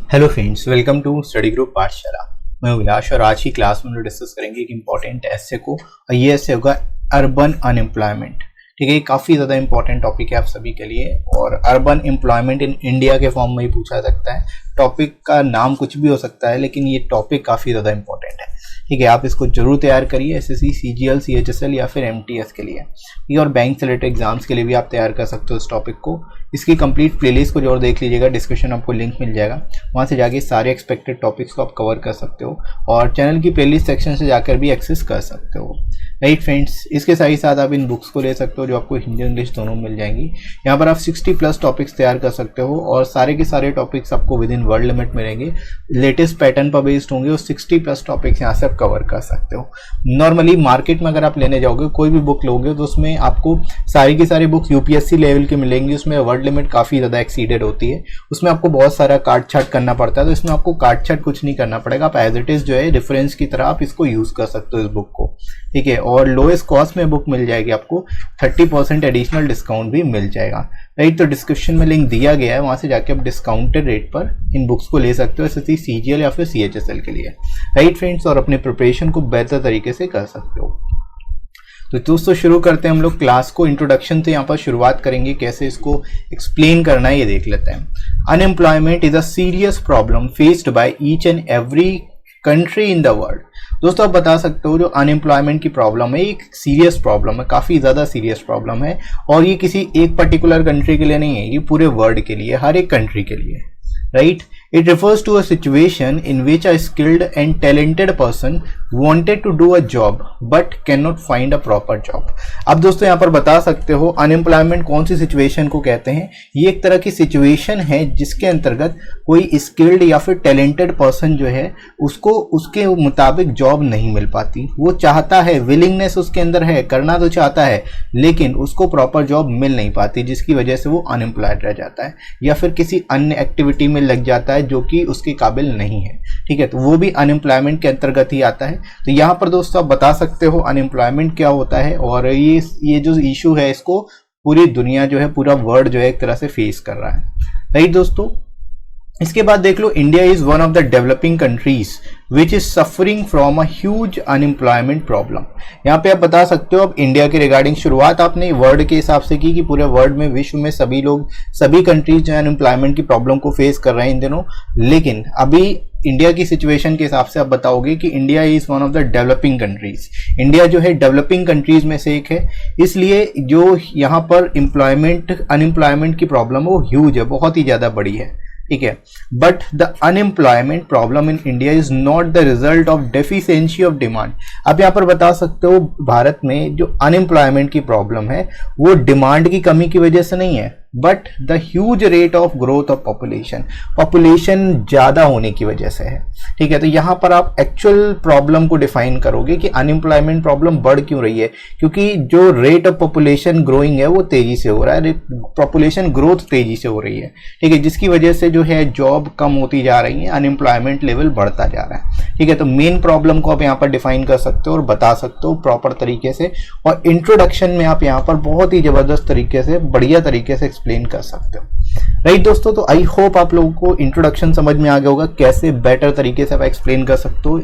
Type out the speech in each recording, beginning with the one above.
Hello friends, welcome to study group Pathshala. मैं विलास और आज की क्लास में हम लोग डिस्कस करेंगे एक इम्पॉर्टेंट ऐसे को, और ये ऐसे होगा अर्बन अनएम्प्लॉयमेंट। ठीक है, ये काफ़ी ज़्यादा इंपॉर्टेंट टॉपिक है आप सभी के लिए, और अर्बन एम्प्लॉयमेंट इन इंडिया के फॉर्म में ही पूछा सकता है। टॉपिक का नाम कुछ भी हो सकता है, लेकिन ये टॉपिक काफ़ी ज़्यादा इंपॉर्टेंट है। ठीक है, आप इसको जरूर तैयार करिए एसएससी, सीजीएल, सीएचएसएल या फिर एमटीएस के लिए। ठीक है, और बैंक से रिलेटेड एग्जाम्स के लिए भी आप तैयार कर सकते हो इस टॉपिक को। इसकी कंप्लीट प्लेलिस्ट को जरूर देख लीजिएगा, डिस्क्रिप्शन आपको लिंक मिल जाएगा, वहाँ से जाके सारे एक्सपेक्टेड टॉपिक्स को आप कवर कर सकते हो, और चैनल की प्लेलिस्ट सेक्शन से जाकर भी एक्सेस कर सकते हो। राइट फ्रेंड्स, इसके साथ ही साथ आप इन बुक्स को ले सकते हो जो आपको हिंदी इंग्लिश दोनों मिल जाएंगी। यहाँ पर आप 60+ टॉपिक्स तैयार कर सकते हो, और सारे के सारे टॉपिक्स आपको विद इन वर्ड लिमिट मिलेंगे, लेटेस्ट पैटर्न पर बेस्ड होंगे, और 60+ टॉपिक्स यहाँ से आप कवर कर सकते हो। नॉर्मली मार्केट में अगर आप लेने जाओगे, कोई भी बुक लोगे, तो उसमें आपको सारी की सारी बुक यूपीएससी लेवल की मिलेंगी। उसमें वर्ड लिमिट काफ़ी ज़्यादा एक्सीडेड होती है, उसमें आपको बहुत सारा काट छाट करना पड़ता है। तो इसमें आपको काट छाट कुछ नहीं करना पड़ेगा, आप एज इट इज़ जो है रेफरेंस की तरह आप इसको यूज़ कर सकते हो इस बुक को। ठीक है, और लोएस्ट कॉस्ट में बुक मिल जाएगी आपको, 30% एडिशनल डिस्काउंट भी मिल जाएगा। राइट, तो डिस्क्रिप्शन में लिंक दिया गया है, वहाँ से जाके आप डिस्काउंटेड रेट पर इन बुक्स को ले सकते हो एसएससी, सीजीएल या फिर सीएचएसएल के लिए। राइट फ्रेंड्स, और अपने प्रिपरेशन को बेहतर तरीके से कर सकते हो। तो दोस्तों शुरू करते हैं हम लोग क्लास को। इंट्रोडक्शन से यहाँ पर शुरुआत करेंगे, कैसे इसको एक्सप्लेन करना है ये देख लेते हैं। Unemployment is a serious problem faced by each and every country in the world. दोस्तों आप बता सकते हो जो अनएम्प्लॉयमेंट की प्रॉब्लम है, एक सीरियस प्रॉब्लम है, काफ़ी ज़्यादा सीरियस प्रॉब्लम है, और ये किसी एक पर्टिकुलर कंट्री के लिए नहीं है, ये पूरे वर्ल्ड के लिए, हर एक कंट्री के लिए। Right? It refers to a situation in which a skilled and talented person wanted to do a job but cannot find a proper job. अब दोस्तों यहाँ पर बता सकते हो अनएम्प्लॉयमेंट कौन सी सिचुएशन को कहते हैं। ये एक तरह की सिचुएशन है जिसके अंतर्गत कोई स्किल्ड या फिर टैलेंटेड पर्सन जो है उसको उसके मुताबिक जॉब नहीं मिल पाती। वो चाहता है, विलिंगनेस उसके अंदर है, करना तो चाहता है, लेकिन उसको प्रॉपर जॉब मिल नहीं पाती, जिसकी वजह से वो अनएम्प्लॉयड रह जाता है या फिर किसी अन्य एक्टिविटी में लग जाता है जो कि उसके काबिल नहीं है। ठीक है, तो वो भी अनएम्प्लॉयमेंट के अंतर्गत ही आता है। तो यहाँ पर दोस्तों आप बता सकते हो अनएम्प्लॉयमेंट क्या होता है, और ये जो इशू है इसको पूरी दुनिया जो है, पूरा वर्ल्ड जो है एक तरह से फेस कर रहा है। राइट दोस्तों, इसके बाद देख लो, India is one of the developing countries which is suffering from a huge unemployment problem. यहाँ पे आप बता सकते हो, अब इंडिया के रिगार्डिंग शुरुआत आपने वर्ल्ड के हिसाब से की कि पूरे वर्ल्ड में, विश्व में सभी लोग, सभी कंट्रीज जो है अनएम्प्लॉयमेंट की प्रॉब्लम को फेस कर रहे हैं इन दिनों। लेकिन अभी इंडिया की सिचुएशन के हिसाब से आप बताओगे कि India is one of the developing countries. India जो है डेवलपिंग कंट्रीज में से एक है, इसलिए जो यहाँ पर अनएम्प्लॉयमेंट की प्रॉब्लम है वो ह्यूज है, बहुत ही ज़्यादा बड़ी है। ठीक है, but the unemployment problem in India is not the result of deficiency of demand. अब यहाँ पर बता सकते हो भारत में जो अनएम्प्लॉयमेंट की प्रॉब्लम है वो डिमांड की कमी की वजह से नहीं है, but the huge rate of growth of population ज़्यादा होने की वजह से है। ठीक है, तो यहाँ पर आप एक्चुअल प्रॉब्लम को डिफाइन करोगे कि अनएम्प्लॉयमेंट प्रॉब्लम बढ़ क्यों रही है, क्योंकि जो रेट ऑफ पॉपुलेशन ग्रोइंग है वो तेजी से हो रहा है, पॉपुलेशन ग्रोथ तेजी से हो रही है। ठीक है, जिसकी वजह से जो है जॉब कम होती जा रही है, अनएम्प्लॉयमेंट लेवल बढ़ता जा रहा है। ठीक है, तो मेन प्रॉब्लम को आप यहाँ पर डिफाइन कर सकते हो और बता सकते हो प्रॉपर तरीके से, और इंट्रोडक्शन में आप यहाँ पर बहुत ही जबरदस्त तरीके से, बढ़िया तरीके से एक्सप्लेन कर सकते हो। राइट दोस्तों, तो आई होप आप लोगों को इंट्रोडक्शन समझ में आ गया होगा, कैसे बेटर तरीके से आप एक्सप्लेन कर सकते हो।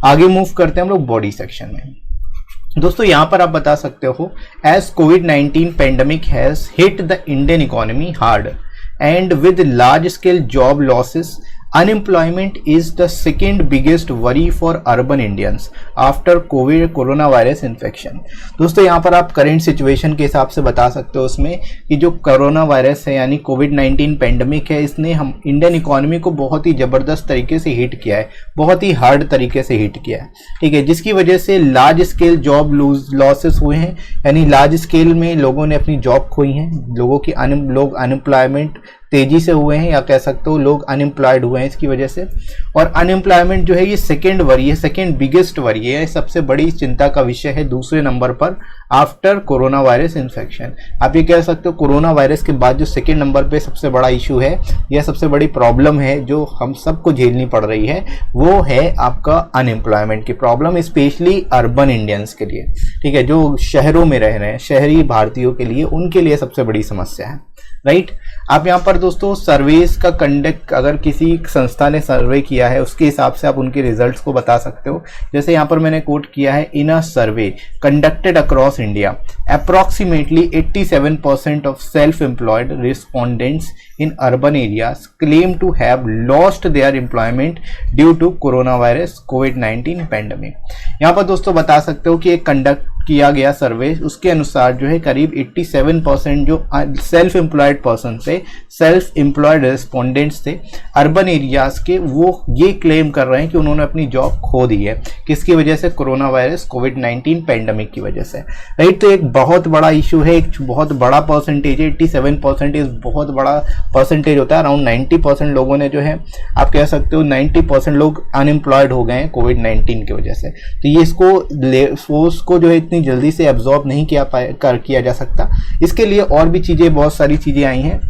आगे मूव करते हैं हम लोग बॉडी सेक्शन में। दोस्तों यहाँ पर आप बता सकते हो, एज कोविड-19 pandemic has hit the Indian economy hard and with large scale job losses, unemployment is the second biggest worry for urban Indians after corona virus infection. दोस्तों यहाँ पर आप करेंट सिचुएशन के हिसाब से बता सकते हो उसमें कि जो कोरोना वायरस है यानी कोविड-19 पेंडेमिक है, इसने हम इंडियन इकोनॉमी को बहुत ही ज़बरदस्त तरीके से हिट किया है, बहुत ही हार्ड तरीके से हिट किया है। ठीक है, जिसकी वजह से लार्ज स्केल जॉब लॉसेस हुए हैं, यानी लार्ज स्केल में लोगों ने अपनी जॉब खोई हैं, लोग अनएम्प्लॉयमेंट तेजी से हुए हैं, या कह सकते हो लोग अनएम्प्लॉयड हुए हैं इसकी वजह से। और अनएम्प्लॉयमेंट जो है ये सेकेंड वरी है, सेकेंड बिगेस्ट वरी है, सबसे बड़ी चिंता का विषय है दूसरे नंबर पर आफ्टर कोरोना वायरस इन्फेक्शन। आप ये कह सकते हो कोरोना वायरस के बाद जो सेकेंड नंबर पे सबसे बड़ा इशू है या सबसे बड़ी प्रॉब्लम है जो हम सबको झेलनी पड़ रही है, वो है आपका अनएम्प्लॉयमेंट की प्रॉब्लम, स्पेशली अर्बन इंडियंस के लिए। ठीक है, जो शहरों में रह रहे हैं, शहरी भारतीयों के लिए, उनके लिए सबसे बड़ी समस्या है। राइट। आप यहाँ पर दोस्तों सर्वेस का कंडक्ट, अगर किसी संस्था ने सर्वे किया है उसके हिसाब से आप उनके रिजल्ट्स को बता सकते हो। जैसे यहाँ पर मैंने कोट किया है, in a survey conducted across India approximately 87% of self employed respondents in urban areas claim to have lost their employment due to corona virus कोविड-19 पैंडेमिक। यहाँ पर दोस्तों बता सकते हो कि एक कंडक्ट किया गया सर्वे, उसके अनुसार जो है करीब 87% जो सेल्फ एम्प्लॉयड पर्सन थे, सेल्फ एम्प्लॉयड रेस्पोंडेंट्स थे अर्बन एरियाज के, वो ये क्लेम कर रहे हैं कि उन्होंने अपनी जॉब खो दी है। किसकी वजह से? कोरोना वायरस कोविड-19 पैंडेमिक की वजह से, राइट। तो एक बहुत बड़ा इशू है, एक बहुत बड़ा परसेंटेज है। 87% बहुत बड़ा परसेंटेज होता है। अराउंड 90% लोगों ने जो है, आप कह सकते हो 90% लोग अनएम्प्लॉयड हो गए हैं कोविड-19 की वजह से। तो ये इसको जो है इतनी जल्दी से एब्जॉर्ब नहीं किया जा सकता। इसके लिए और भी चीजें, बहुत सारी चीजें आई हैं।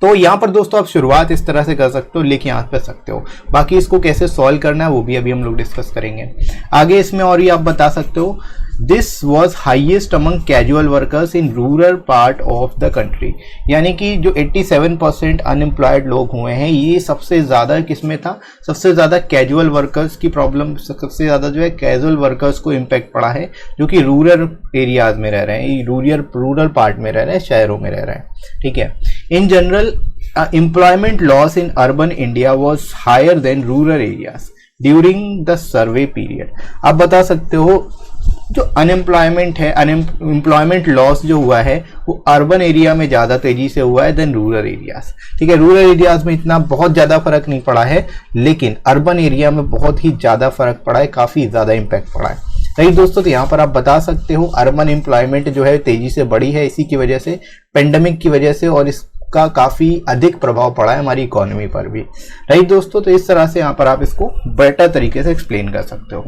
तो यहाँ पर दोस्तों आप शुरुआत इस तरह से कर सकते हो, लेके हाथ पे सकते हो। बाकी इसको कैसे सॉल्व करना है वो भी अभी हम लोग डिस्कस करेंगे आगे इसमें। और ये आप बता सकते हो, this was highest among casual workers in rural part of the country. यानी कि जो 87% अनएम्प्लॉयड लोग हुए हैं, ये सबसे ज़्यादा किसमें था? सबसे ज़्यादा कैजुअल वर्कर्स की प्रॉब्लम, सबसे ज़्यादा जो है कैजुअल वर्कर्स को इम्पैक्ट पड़ा है, जो कि रूरल एरियाज में रह रहे हैं, रूरल पार्ट में रह रहे हैं, शहरों में रह रहे हैं। ठीक है। In general employment loss in urban India was higher than rural areas during the survey period। आप बता सकते हो जो अनएम्प्लॉयमेंट है, अनएम्प्लॉयमेंट लॉस जो हुआ है वो अर्बन एरिया में ज़्यादा तेजी से हुआ है देन रूरल एरियाज। ठीक है। रूरल एरियाज में इतना बहुत ज़्यादा फर्क नहीं पड़ा है, लेकिन अर्बन एरिया में बहुत ही ज़्यादा फर्क पड़ा है, काफ़ी ज़्यादा इम्पैक्ट पड़ा है। सही दोस्तों, तो यहाँ पर आप बता सकते हो अर्बन एम्प्लॉयमेंट जो है तेजी से बढ़ी है इसी की वजह से, पेंडेमिक की वजह से, और इसका काफ़ी अधिक प्रभाव पड़ा है हमारी इकोनॉमी पर भी। राइट दोस्तों, तो इस तरह से यहाँ पर आप इसको बेटर तरीके से एक्सप्लेन कर सकते हो।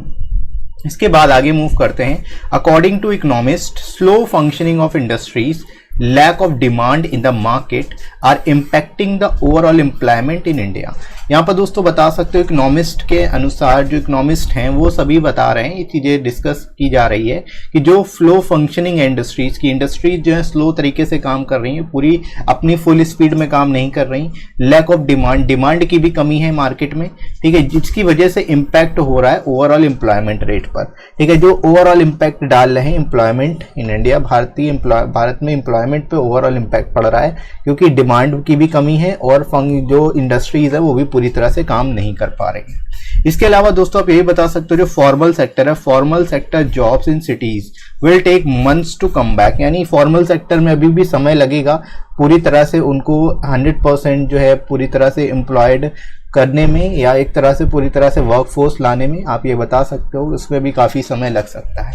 इसके बाद आगे मूव करते हैं। According to economist, slow functioning of industries, lack of demand in the market are impacting the overall employment in India. यहाँ पर दोस्तों बता सकते हो इकोनॉमिस्ट के अनुसार, जो इकोनॉमिस्ट हैं वो सभी बता रहे हैं, ये चीज़ें डिस्कस की जा रही है कि जो फ्लो फंक्शनिंग है इंडस्ट्रीज की, इंडस्ट्रीज जो है स्लो तरीके से काम कर रही हैं, पूरी अपनी फुल स्पीड में काम नहीं कर रही। लैक ऑफ डिमांड की भी कमी है मार्केट में। ठीक है, जिसकी वजह से इम्पैक्ट हो रहा है ओवरऑल एम्प्लॉयमेंट रेट पर। ठीक है, जो ओवरऑल इम्पैक्ट डाल रहे हैं एम्प्लॉयमेंट इन इंडिया, भारत में एम्प्लॉयमेंट पे ओवरऑल इम्पैक्ट पड़ रहा है, क्योंकि डिमांड की भी कमी है और जो इंडस्ट्रीज है वो भी पूरी तरह से काम नहीं कर पा रही है। इसके अलावा दोस्तों आप ये बता सकते हो जो फॉर्मल सेक्टर है, formal sector jobs in cities will take months to come back. यानी फॉर्मल सेक्टर में अभी भी समय लगेगा पूरी तरह से उनको 100% जो है पूरी तरह से एम्प्लॉयड करने में, या एक तरह से पूरी तरह से वर्कफोर्स लाने में, आप ये बता सकते हो उसमें भी काफ़ी समय लग सकता है।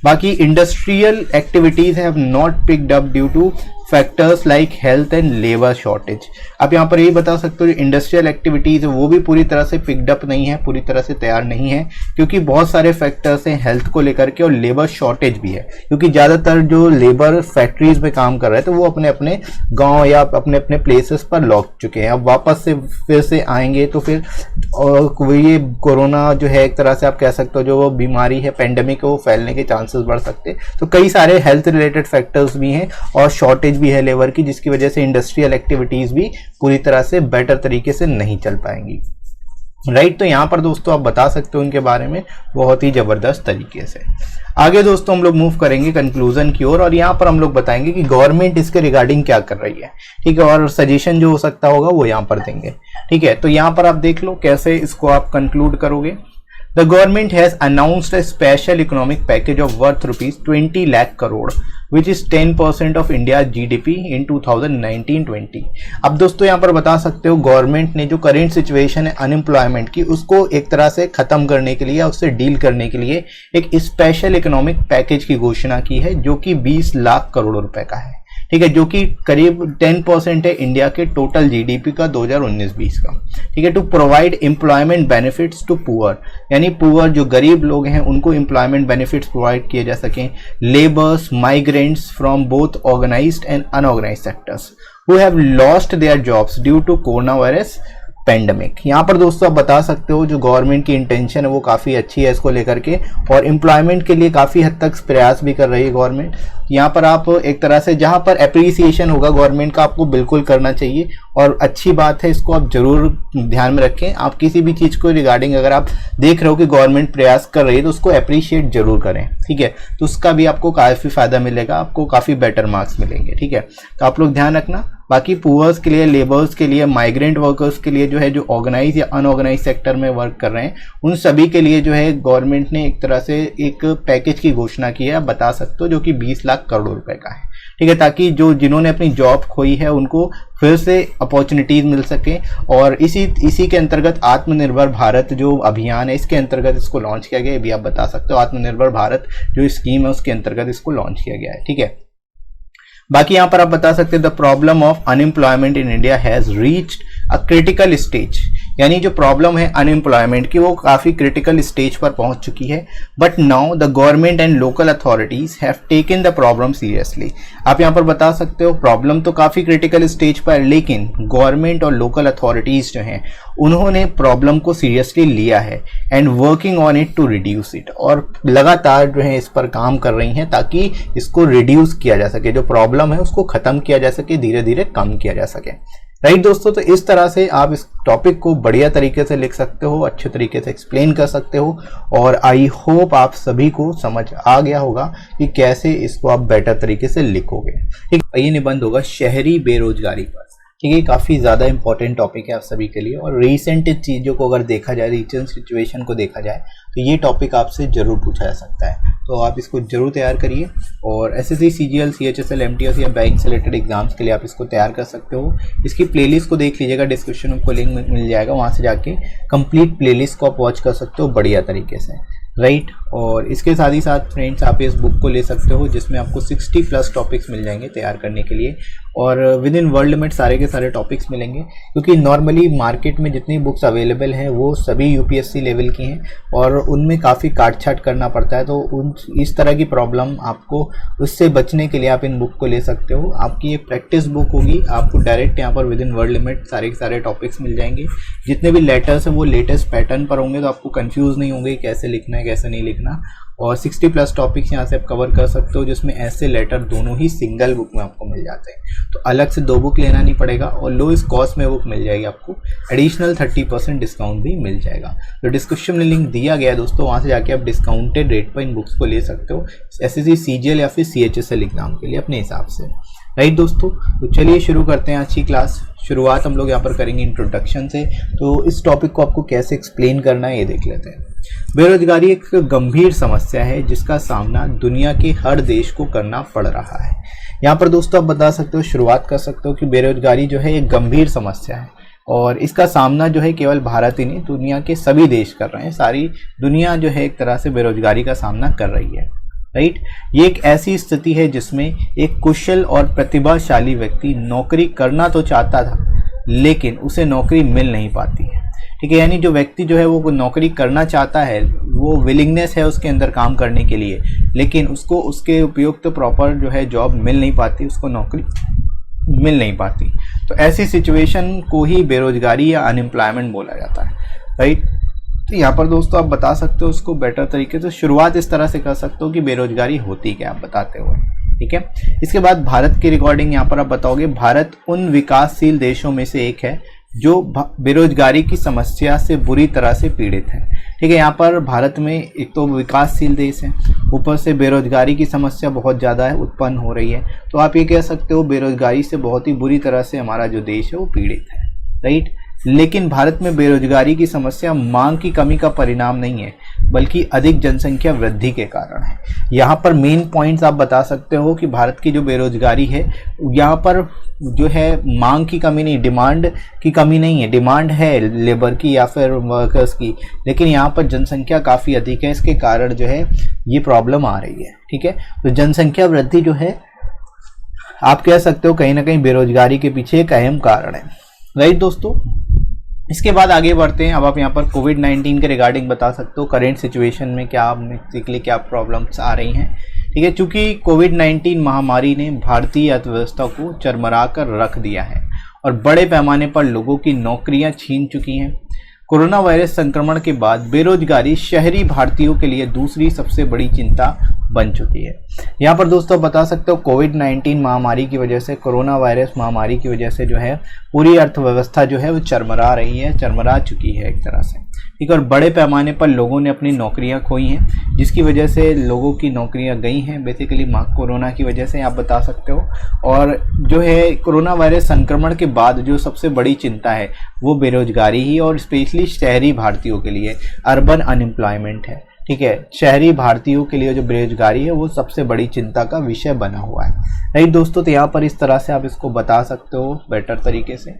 बाकी industrial activities have not picked up due two factors like health and labour shortage. आप यहाँ पर यही बता सकते हो इंडस्ट्रियल एक्टिविटीज वो भी पूरी तरह से पिक्ड अप नहीं है, पूरी तरह से तैयार नहीं है, क्योंकि बहुत सारे फैक्टर्स हैं हेल्थ को लेकर के, और लेबर शॉर्टेज भी है, क्योंकि ज़्यादातर जो लेबर फैक्ट्रीज में काम कर रहे थे वो अपने अपने गाँव या अपने अपने प्लेसेस पर लौट चुके हैं। अब वापस से फिर से आएंगे तो फिर ये कोरोना जो है एक तरह से आप कह सकते हो जो वो बीमारी है, पेंडेमिक है, वो फैलने के चांसेस बढ़ सकते हैं। तो कई सारे हेल्थ रिलेटेड फैक्टर्स भी हैं और शॉर्टेज भी है लेबर की, जिसकी वजह से इंडस्ट्रियल एक्टिविटीज भी पूरी तरह से बेटर तरीके से नहीं चल पाएंगी। राइट, तो यहां पर दोस्तों आप बता सकते हो इनके बारे में बहुत ही जबरदस्त तरीके से। आगे दोस्तों हम लोग मूव करेंगे कंक्लूजन की ओर, और यहाँ पर हम लोग बताएंगे कि गवर्नमेंट इसके रिगार्डिंग क्या कर रही है। ठीक है, और सजेशन जो हो सकता होगा वो यहाँ पर देंगे। ठीक है, तो यहाँ पर आप देख लो कैसे इसको आप कंक्लूड करोगे। The government has announced a special economic package of worth rupees 20 lakh crore, which is 10% of India's GDP in 2019-20। अब दोस्तों यहाँ पर बता सकते हो गवर्नमेंट ने जो करेंट सिचुएशन है अनएम्प्लॉयमेंट की, उसको एक तरह से खत्म करने के लिए, उससे डील करने के लिए एक स्पेशल इकोनॉमिक पैकेज की घोषणा की है, जो कि 20 लाख करोड़ रुपए का है। ठीक है, जो कि करीब 10% है इंडिया के टोटल जीडीपी का 2019-20 का। ठीक है, to provide employment benefits to poor, यानी पुअर जो गरीब लोग हैं उनको एम्प्लॉयमेंट बेनिफिट्स प्रोवाइड किए जा सकें, labours migrants from both organised and unorganised sectors who have lost their jobs due to corona virus pandemic. यहाँ पर दोस्तों आप बता सकते हो जो गवर्नमेंट की इंटेंशन है वो काफ़ी अच्छी है इसको लेकर के, और एम्प्लॉयमेंट के लिए काफ़ी हद तक प्रयास भी कर रही है गवर्नमेंट। यहाँ पर आप एक तरह से जहाँ पर अप्रिसिएशन होगा गवर्नमेंट का आपको बिल्कुल करना चाहिए, और अच्छी बात है, इसको आप जरूर ध्यान में रखें। आप किसी भी चीज़ को रिगार्डिंग अगर आप देख रहे हो कि गवर्नमेंट प्रयास कर रही है तो उसको अप्रिशिएट जरूर करें, ठीक है। तो उसका भी आपको काफ़ी फायदा मिलेगा, आपको काफ़ी बेटर मार्क्स मिलेंगे, ठीक है। तो आप लोग ध्यान रखना। बाकी पुअर्स के लिए, लेबर्स के लिए, माइग्रेंट वर्कर्स के लिए जो है, जो ऑर्गेनाइज या अनऑर्गेनाइज सेक्टर में वर्क कर रहे हैं, उन सभी के लिए जो है गवर्नमेंट ने एक तरह से एक पैकेज की घोषणा की है, आप बता सकते हो, जो कि 20 लाख करोड़ रुपए का है, ठीक है, ताकि जो जिन्होंने अपनी जॉब खोई है उनको फिर से अपॉर्चुनिटीज मिल सके। और इसी के अंतर्गत आत्मनिर्भर भारत जो अभियान है, इसके अंतर्गत इसको लॉन्च किया गया है। ये भी आप बता सकते हो, आत्मनिर्भर भारत जो स्कीम है उसके अंतर्गत इसको लॉन्च किया गया है, ठीक है। बाकी यहाँ पर आप बता सकते हैं the problem of unemployment in India has reached a critical stage, यानी जो प्रॉब्लम है अनएम्प्लॉयमेंट की वो काफी क्रिटिकल स्टेज पर पहुंच चुकी है। But now the government and local authorities have taken the problem seriously. आप यहाँ पर बता सकते हो प्रॉब्लम तो काफी क्रिटिकल स्टेज पर, लेकिन गवर्नमेंट और लोकल अथॉरिटीज जो हैं उन्होंने प्रॉब्लम को सीरियसली लिया है and working on it to reduce it, और लगातार जो है इस पर काम कर रही हैं ताकि इसको रिड्यूस किया जा सके, जो प्रॉब्लम है उसको खत्म किया जा सके, धीरे धीरे कम किया जा सके। राइट दोस्तों, तो इस तरह से आप इस टॉपिक को बढ़िया तरीके से लिख सकते हो, अच्छे तरीके से एक्सप्लेन कर सकते हो, और आई होप आप सभी को समझ आ गया होगा कि कैसे इसको आप बेटर तरीके से लिखोगे, ठीक है। ये निबंध होगा शहरी बेरोजगारी पर, ठीक है। काफ़ी ज़्यादा इंपॉर्टेंट टॉपिक है आप सभी के लिए, और रिसेंट चीज़ों को अगर देखा जाए, रिसेंट सिचुएशन को देखा जाए, तो ये टॉपिक आपसे जरूर पूछा जा सकता है, तो आप इसको जरूर तैयार करिए। और एसएससी, सीजीएल, सीएचएसएल, एमटीएस या बैंक से रिलेटेड एग्जाम्स के लिए आप इसको तैयार कर सकते हो। इसकी प्लेलिस्ट को देख लीजिएगा, डिस्क्रिप्शन में आपको लिंक मिल जाएगा, वहाँ से जाके कंप्लीट प्लेलिस्ट को आप वॉच कर सकते हो बढ़िया तरीके से, राइट। और इसके साथ ही साथ फ्रेंड्स आप इस बुक को ले सकते हो जिसमें आपको 60+ टॉपिक्स मिल जाएंगे तैयार करने के लिए, और विद इन वर्ल्ड लिमिट सारे के सारे टॉपिक्स मिलेंगे, क्योंकि नॉर्मली मार्केट में जितनी बुक्स अवेलेबल हैं वो सभी यूपीएससी लेवल की हैं और उनमें काफ़ी काट छाट करना पड़ता है। तो उन इस तरह की प्रॉब्लम आपको, उससे बचने के लिए आप इन बुक को ले सकते हो। आपकी ये प्रैक्टिस बुक होगी, आपको डायरेक्ट यहाँ पर विद इन वर्ल्ड लिमिट सारे के सारे टॉपिक्स मिल जाएंगे। जितने भी लेटर्स हैं वो लेटेस्ट पैटर्न पर होंगे, तो आपको कंफ्यूज नहीं होंगे कैसे लिखना है कैसे नहीं लिखना। और 60+ टॉपिक्स यहाँ से आप कवर कर सकते हो, जिसमें ऐसे लेटर दोनों ही सिंगल बुक में आपको मिल जाते हैं, तो अलग से 2 बुक लेना नहीं पड़ेगा, और लोएस्ट कॉस्ट में बुक मिल जाएगी आपको। एडिशनल 30% डिस्काउंट भी मिल जाएगा। तो डिस्क्रिप्शन में लिंक दिया गया है दोस्तों, वहाँ से जाके आप डिस्काउंटेड रेट पर इन बुक्स को ले सकते हो, एसएससी, सीजीएल या फिर सीएचएसएल एग्जाम के लिए अपने हिसाब से, राइट दोस्तों। तो चलिए शुरू करते हैं आज की क्लास। शुरुआत हम लोग यहाँ पर करेंगे इंट्रोडक्शन से, तो इस टॉपिक को आपको कैसे एक्सप्लेन करना है ये देख लेते हैं। बेरोजगारी एक गंभीर समस्या है जिसका सामना दुनिया के हर देश को करना पड़ रहा है। यहाँ पर दोस्तों आप बता सकते हो, शुरुआत कर सकते हो कि बेरोजगारी जो है एक गंभीर समस्या है, और इसका सामना जो है केवल भारत ही नहीं, दुनिया के सभी देश कर रहे हैं। सारी दुनिया जो है एक तरह से बेरोजगारी का सामना कर रही है, राइट। ये एक ऐसी स्थिति है जिसमें एक कुशल और प्रतिभाशाली व्यक्ति नौकरी करना तो चाहता था, लेकिन उसे नौकरी मिल नहीं पाती है, ठीक है। यानी जो व्यक्ति जो है वो नौकरी करना चाहता है, वो विलिंगनेस है उसके अंदर काम करने के लिए, लेकिन उसको उसके उपयुक्त तो प्रॉपर जो है जॉब मिल नहीं पाती, उसको नौकरी मिल नहीं पाती। तो ऐसी सिचुएशन को ही बेरोजगारी या अनएम्प्लॉयमेंट बोला जाता है, राइट। तो यहाँ पर दोस्तों आप बता सकते हो उसको बेटर तरीके से, शुरुआत इस तरह से कर सकते हो कि बेरोजगारी होती क्या आप बताते हुए, ठीक है। इसके बाद भारत की रिकॉर्डिंग यहाँ पर आप बताओगे। भारत उन विकासशील देशों में से एक है जो बेरोजगारी की समस्या से बुरी तरह से पीड़ित है, ठीक है। यहाँ पर भारत में एक तो विकासशील देश है, ऊपर से बेरोजगारी की समस्या बहुत ज़्यादा है, उत्पन्न हो रही है। तो आप ये कह सकते हो बेरोजगारी से बहुत ही बुरी तरह से हमारा जो देश है वो पीड़ित है, राइट। लेकिन भारत में बेरोजगारी की समस्या मांग की कमी का परिणाम नहीं है, बल्कि अधिक जनसंख्या वृद्धि के कारण है। यहाँ पर मेन पॉइंट्स आप बता सकते हो कि भारत की जो बेरोजगारी है, यहाँ पर जो है मांग की कमी नहीं, डिमांड की कमी नहीं है। डिमांड है लेबर की या फिर वर्कर्स की, लेकिन यहाँ पर जनसंख्या काफ़ी अधिक है, इसके कारण जो है ये प्रॉब्लम आ रही है, ठीक है। तो जनसंख्या वृद्धि जो है आप कह सकते हो कहीं ना कहीं बेरोजगारी के पीछे एक अहम कारण है, राइट दोस्तों। इसके बाद आगे बढ़ते हैं। अब आप यहाँ पर कोविड-19 के रिगार्डिंग बता सकते हो, करेंट सिचुएशन में क्या बेसिकली क्या प्रॉब्लम्स आ रही हैं, ठीक है। चूंकि कोविड-19 महामारी ने भारतीय अर्थव्यवस्था को चरमरा कर रख दिया है, और बड़े पैमाने पर लोगों की नौकरियां छीन चुकी हैं। कोरोना वायरस संक्रमण के बाद बेरोजगारी शहरी भारतीयों के लिए दूसरी सबसे बड़ी चिंता बन चुकी है। यहाँ पर दोस्तों बता सकते हो कोविड-19 महामारी की वजह से, कोरोना वायरस महामारी की वजह से जो है पूरी अर्थव्यवस्था जो है वो चरमरा रही है, चरमरा चुकी है एक तरह से, ठीक है। और बड़े पैमाने पर लोगों ने अपनी नौकरियां खोई हैं, जिसकी वजह से लोगों की नौकरियां गई हैं बेसिकली कोरोना की वजह से, आप बता सकते हो। और जो है कोरोना वायरस संक्रमण के बाद जो सबसे बड़ी चिंता है वो बेरोजगारी ही, और स्पेशली शहरी भारतीयों के लिए अर्बन अनएम्प्लॉयमेंट है, ठीक है। शहरी भारतीयों के लिए जो बेरोजगारी है वो सबसे बड़ी चिंता का विषय बना हुआ है, राइट दोस्तों। तो यहाँ पर इस तरह से आप इसको बता सकते हो बेटर तरीके से।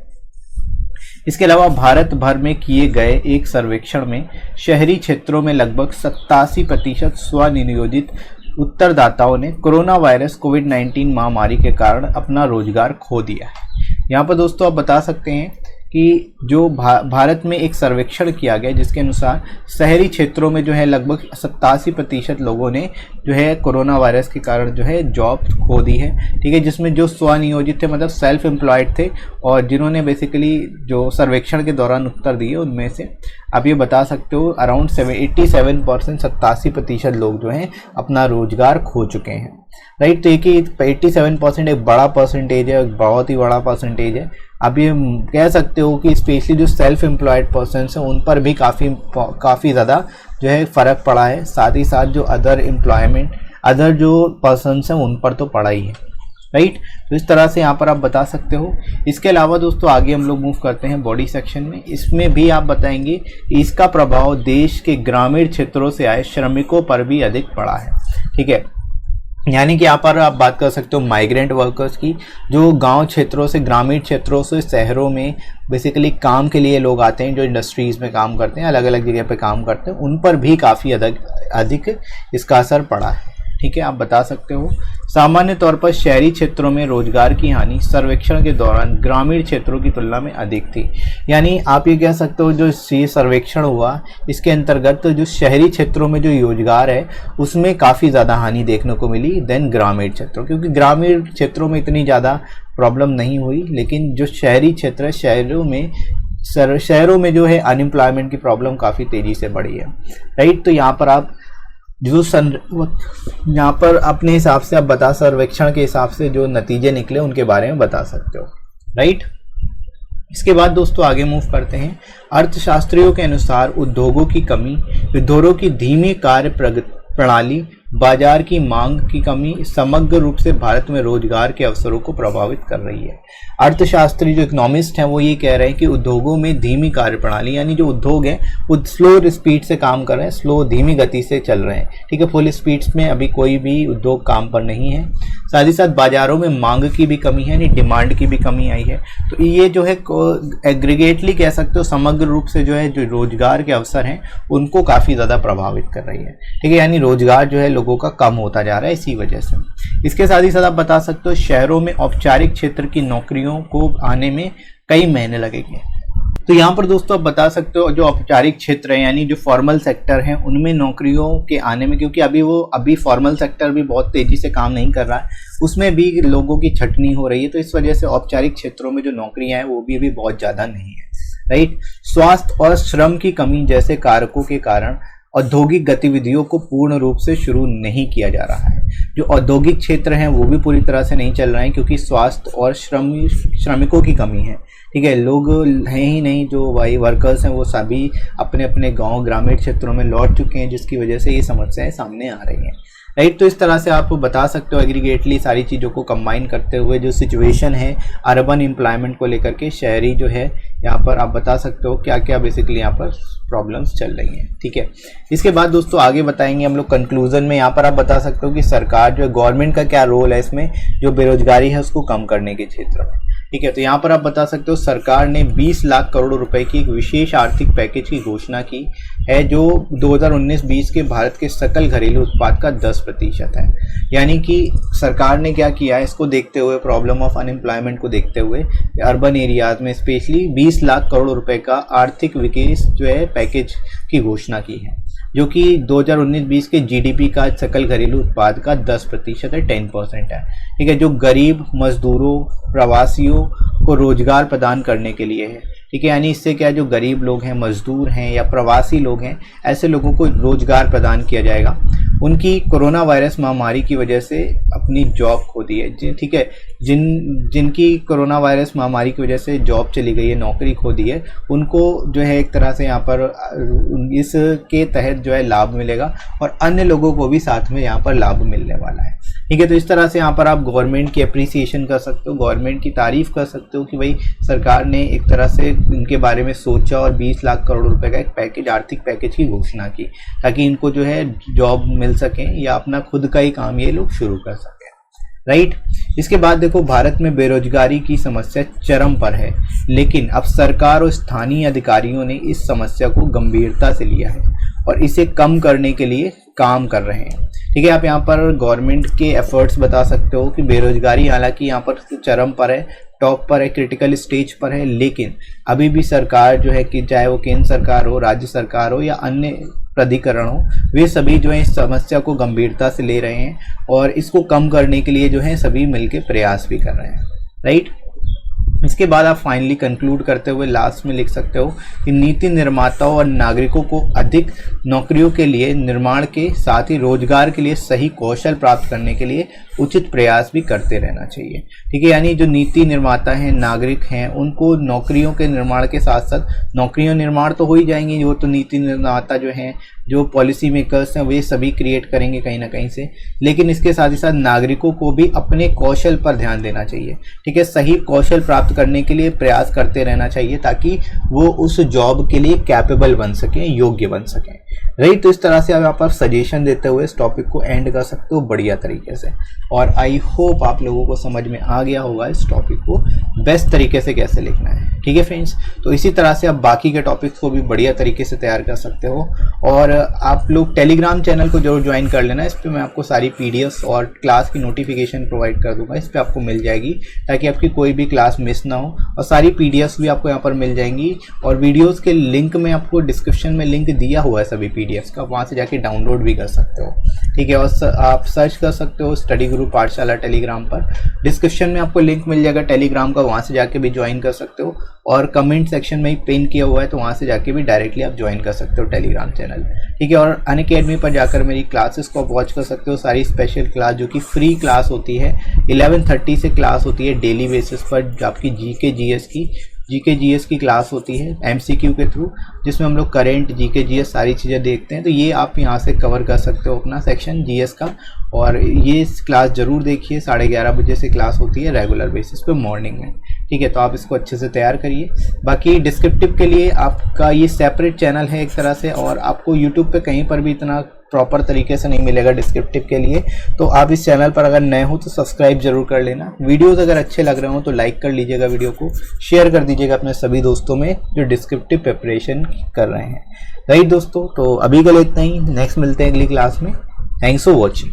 इसके अलावा भारत भर में किए गए एक सर्वेक्षण में शहरी क्षेत्रों में लगभग 87% स्वनियोजित उत्तरदाताओं ने कोरोना वायरस कोविड-19 महामारी के कारण अपना रोजगार खो दिया है। यहाँ पर दोस्तों आप बता सकते हैं कि जो भारत में एक सर्वेक्षण किया गया जिसके अनुसार शहरी क्षेत्रों में जो है लगभग 87% लोगों ने जो है कोरोना वायरस के कारण जो है जॉब खो दी है, ठीक है। जिसमें जो स्वनियोजित थे मतलब सेल्फ एम्प्लॉयड थे और जिन्होंने बेसिकली जो सर्वेक्षण के दौरान उत्तर दिए उनमें से आप ये बता सकते हो अराउंड 87% 87% लोग जो हैं अपना रोजगार खो चुके हैं, राइट। तो एक 87% एक बड़ा परसेंटेज है, एक बहुत ही बड़ा परसेंटेज है। आप ये कह सकते हो कि स्पेशली जो सेल्फ एम्प्लॉयड पर्सन हैं उन पर भी काफ़ी ज़्यादा जो है फ़र्क पड़ा है। साथ ही साथ जो अदर जो पर्सन हैं उन पर तो पड़ा ही है, राइट। तो इस तरह से यहाँ पर आप बता सकते हो। इसके अलावा दोस्तों आगे हम लोग मूव करते हैं बॉडी सेक्शन में। इसमें भी आप बताएंगे कि इसका प्रभाव देश के ग्रामीण क्षेत्रों से आए श्रमिकों पर भी अधिक पड़ा है, ठीक है। यानी कि यहाँ पर आप बात कर सकते हो माइग्रेंट वर्कर्स की, जो गांव क्षेत्रों से, ग्रामीण क्षेत्रों से शहरों में बेसिकली काम के लिए लोग आते हैं, जो इंडस्ट्रीज़ में काम करते हैं, अलग अलग जगह पे काम करते हैं, उन पर भी काफ़ी अधिक इसका असर पड़ा है, ठीक है। आप बता सकते हो। सामान्य तौर पर शहरी क्षेत्रों में रोजगार की हानि सर्वेक्षण के दौरान ग्रामीण क्षेत्रों की तुलना में अधिक थी। यानी आप ये कह सकते हो जो ये सर्वेक्षण हुआ इसके अंतर्गत जो शहरी क्षेत्रों में जो रोजगार है उसमें काफ़ी ज़्यादा हानि देखने को मिली देन ग्रामीण क्षेत्रों, क्योंकि ग्रामीण क्षेत्रों में इतनी ज़्यादा प्रॉब्लम नहीं हुई, लेकिन जो शहरी क्षेत्र है शहरों में जो है अनएम्प्लॉयमेंट की प्रॉब्लम काफ़ी तेज़ी से बढ़ी है, राइट। तो यहाँ पर आप यहाँ पर अपने हिसाब से आप बता, सर्वेक्षण के हिसाब से जो नतीजे निकले उनके बारे में बता सकते हो, राइट। इसके बाद दोस्तों आगे मूव करते हैं। अर्थशास्त्रियों के अनुसार उद्योगों की कमी, उद्योगों की धीमी कार्य प्रणाली, बाजार की मांग की कमी समग्र रूप से भारत में रोजगार के अवसरों को प्रभावित कर रही है। अर्थशास्त्री जो इकोनॉमिस्ट हैं वो ये कह रहे हैं कि उद्योगों में धीमी कार्यप्रणाली, यानी जो उद्योग हैं वो स्लो स्पीड से काम कर रहे हैं, धीमी गति से चल रहे हैं, ठीक है। फुल स्पीड में अभी कोई भी उद्योग काम पर नहीं है। साथ ही साथ बाजारों में मांग की भी कमी है, यानी डिमांड की भी कमी आई है। तो ये जो है एग्रीगेटली कह सकते हो समग्र रूप से जो है जो रोजगार के अवसर हैं उनको काफ़ी ज़्यादा प्रभावित कर रही है, ठीक है। यानी रोजगार जो है लोगों का कम होता जा रहा है इसी वजह से। इसके साथ ही साथ आप बता सकते हो शहरों में औपचारिक क्षेत्र की नौकरियों को आने में कई महीने लगेंगे। तो यहाँ पर दोस्तों आप बता सकते हो जो औपचारिक क्षेत्र है यानी जो फॉर्मल सेक्टर है उनमें नौकरियों के आने में, क्योंकि अभी फॉर्मल सेक्टर भी बहुत तेजी से काम नहीं कर रहा है, उसमें भी लोगों की छटनी हो रही है। तो इस वजह से औपचारिक क्षेत्रों में जो नौकरियां हैं वो भी अभी बहुत ज़्यादा नहीं है, राइट। स्वास्थ्य और श्रम की कमी जैसे कारकों के कारण औद्योगिक गतिविधियों को पूर्ण रूप से शुरू नहीं किया जा रहा है। जो औद्योगिक क्षेत्र हैं वो भी पूरी तरह से नहीं चल रहे हैं, क्योंकि स्वास्थ्य और श्रमिकों की कमी है, ठीक है। लोग हैं ही नहीं, जो भाई वर्कर्स हैं वो सभी अपने अपने गांव ग्रामीण क्षेत्रों में लौट चुके हैं, जिसकी वजह से ये समस्याएं सामने आ रही हैं, राइट। तो इस तरह से आप बता सकते हो एग्रीगेटली सारी चीज़ों को कंबाइन करते हुए जो सिचुएशन है अर्बन एम्प्लॉयमेंट को लेकर के, शहरी जो है यहाँ पर आप बता सकते हो क्या क्या बेसिकली यहाँ पर प्रॉब्लम्स चल रही हैं, ठीक है। इसके बाद दोस्तों आगे बताएंगे हम लोग कंक्लूजन में। यहाँ पर आप बता सकते हो कि सरकार जो है गवर्नमेंट का क्या रोल है इसमें जो बेरोजगारी है उसको कम करने के क्षेत्र में, ठीक है। तो यहाँ पर आप बता सकते हो सरकार ने 20 लाख करोड़ रुपए की एक विशेष आर्थिक पैकेज की घोषणा की है, जो 2019-20 के भारत के सकल घरेलू उत्पाद का 10% है। यानी कि सरकार ने क्या किया है, इसको देखते हुए, प्रॉब्लम ऑफ अनएम्प्लॉयमेंट को देखते हुए अर्बन एरियाज में स्पेशली 20 लाख करोड़ रुपए का आर्थिक विकास जो है पैकेज की घोषणा की है, जो कि 2019-20 के जीडीपी का सकल घरेलू उत्पाद का 10% है, 10% है, ठीक है। जो गरीब मजदूरों, प्रवासियों को रोजगार प्रदान करने के लिए है। ठीक है, यानी इससे क्या, जो गरीब लोग हैं, मजदूर हैं या प्रवासी लोग हैं, ऐसे लोगों को रोजगार प्रदान किया जाएगा। उनकी कोरोना वायरस महामारी की वजह से अपनी जॉब खो दी है, ठीक है, जिनकी कोरोना वायरस महामारी की वजह से जॉब चली गई है, नौकरी खो दी है, उनको जो है एक तरह से यहाँ पर इसके तहत जो है लाभ मिलेगा और अन्य लोगों को भी साथ में यहाँ पर लाभ मिलने वाला है। ठीक है, तो इस तरह से यहाँ पर आप गवर्नमेंट की अप्रिसिएशन कर सकते हो, गवर्नमेंट की तारीफ कर सकते हो कि भाई सरकार ने एक तरह से इनके बारे में सोचा और 20 लाख करोड़ रुपए का एक पैकेज, आर्थिक पैकेज की घोषणा की, ताकि इनको जो है जॉब मिल सके या अपना खुद का ही काम ये लोग शुरू कर सकें। राइट, इसके बाद देखो, भारत में बेरोजगारी की समस्या चरम पर है, लेकिन अब सरकार और स्थानीय अधिकारियों ने इस समस्या को गंभीरता से लिया है और इसे कम करने के लिए काम कर रहे हैं। ठीक है, आप यहाँ पर गवर्नमेंट के एफर्ट्स बता सकते हो कि बेरोजगारी हालांकि यहाँ पर चरम पर है, टॉप पर है, क्रिटिकल स्टेज पर है, लेकिन अभी भी सरकार जो है कि चाहे वो केंद्र सरकार हो, राज्य सरकार हो या अन्य प्राधिकरण हो, वे सभी जो है इस समस्या को गंभीरता से ले रहे हैं और इसको कम करने के लिए जो है सभी मिलकर प्रयास भी कर रहे हैं। राइट, इसके बाद आप फाइनली कंक्लूड करते हुए लास्ट में लिख सकते हो कि नीति निर्माताओं और नागरिकों को अधिक नौकरियों के लिए निर्माण के साथ ही रोजगार के लिए सही कौशल प्राप्त करने के लिए उचित प्रयास भी करते रहना चाहिए। ठीक है, यानी जो नीति निर्माता हैं, नागरिक हैं, उनको नौकरियों के निर्माण के साथ साथ नौकरियों निर्माण तो हो ही जाएंगी, वो तो नीति निर्माता जो हैं, जो पॉलिसी मेकर्स हैं, वे सभी क्रिएट करेंगे कहीं ना कहीं से, लेकिन इसके साथ ही साथ नागरिकों को भी अपने कौशल पर ध्यान देना चाहिए। ठीक है, सही कौशल प्राप्त करने के लिए प्रयास करते रहना चाहिए ताकि वो उस जॉब के लिए कैपेबल बन सकें, योग्य बन सकें। राइट, तो इस तरह से आप यहाँ पर सजेशन देते हुए इस टॉपिक को एंड कर सकते हो बढ़िया तरीके से, और आई होप आप लोगों को समझ में आ गया होगा इस टॉपिक को बेस्ट तरीके से कैसे लिखना है। ठीक है फ्रेंड्स, तो इसी तरह से आप बाकी के टॉपिक्स को भी बढ़िया तरीके से तैयार कर सकते हो, और आप लोग टेलीग्राम चैनल को जरूर ज्वाइन कर लेना। इस पर मैं आपको सारी पीडीएफ और क्लास की नोटिफिकेशन प्रोवाइड कर दूंगा, इस पर आपको मिल जाएगी ताकि आपकी कोई भी क्लास मिस ना हो, और सारी पीडीएफ भी आपको यहाँ पर मिल जाएंगी, और वीडियोस के लिंक में आपको डिस्क्रिप्शन में लिंक दिया हुआ है सभी पीडीएफ का, वहाँ से जाके डाउनलोड भी कर सकते हो। ठीक है, और आप सर्च कर सकते हो स्टडी गुरु पाठशाला टेलीग्राम पर, डिस्क्रिप्शन में आपको लिंक मिल जाएगा टेलीग्राम का, वहाँ से जाके भी ज्वाइन कर सकते हो, और कमेंट सेक्शन में ही पिन किया हुआ है तो वहाँ से जाके भी डायरेक्टली आप ज्वाइन कर सकते हो टेलीग्राम चैनल। ठीक है, और अनअकैडमी पर जाकर मेरी क्लासेस को आप वॉच कर सकते हो, सारी स्पेशल क्लास जो कि फ्री क्लास होती है, 11:30 से क्लास होती है डेली बेसिस पर, आपकी जीके जीएस की क्लास होती है एमसीक्यू के थ्रू, जिसमें हम लोग करेंट जीके जीएस सारी चीज़ें देखते हैं। तो ये आप यहाँ से कवर कर सकते हो अपना सेक्शन जीएस का, और ये क्लास ज़रूर देखिए, 11:30 बजे से क्लास होती है रेगुलर बेसिस पे मॉर्निंग में। ठीक है, तो आप इसको अच्छे से तैयार करिए। बाकी डिस्क्रिप्टिव के लिए आपका ये सेपरेट चैनल है एक तरह से, और आपको यूट्यूब पे कहीं पर भी इतना प्रॉपर तरीके से नहीं मिलेगा डिस्क्रिप्टिव के लिए, तो आप इस चैनल पर अगर नए हो तो सब्सक्राइब जरूर कर लेना। वीडियोस अगर अच्छे लग रहे हो तो लाइक कर लीजिएगा, वीडियो को शेयर कर दीजिएगा अपने सभी दोस्तों में जो डिस्क्रिप्टिव प्रिपरेशन कर रहे हैं। राइट दोस्तों, तो अभी के लिए इतना ही, नेक्स्ट मिलते हैं अगली क्लास में। Thanks for watching.